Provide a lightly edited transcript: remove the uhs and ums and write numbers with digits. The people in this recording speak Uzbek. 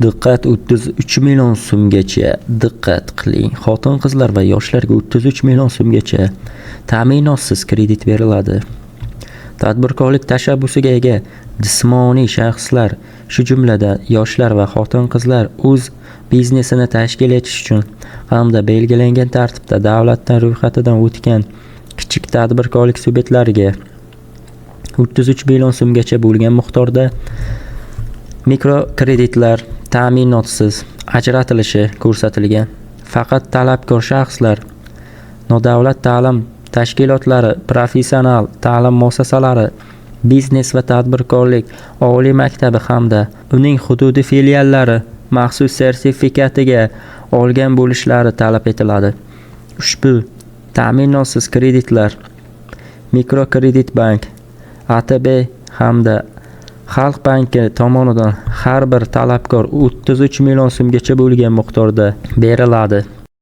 Diqqat, 33 million so'mgacha. Diqqat qiling. Xotin-qizlar va yoshlarga 33 million so'mgacha ta'minotsiz kredit beriladi. Tadbirkorlik tashabbusiga ega jismoniy shaxslar, shu jumladan yoshlar va xotin-qizlar o'z biznesini tashkil etish uchun hamda belgilangan tartibda davlatdan ro'yxatidan o'tgan kichik tadbirkorlik subyektlariga 33 million so'mgacha bo'lgan miqdorda mikrokreditlar ta'minotsiz ajratilishi ko'rsatilgan. Faqat talabgor shaxslar, nodavlat ta'lim tashkilotlari, professional ta'lim muassasalari, biznes va tadbirkorlik oliy maktabi hamda uning hududiy filiallari maxsus sertifikatiga olgan bo'lishlari talab etiladi. Ushbu ta'minotsiz kreditlar Mikrokredit bank, ATB hamda Xalq banki tomonidan har bir talabgor 33 million so'mgacha bo'lgan miqdorda beriladi.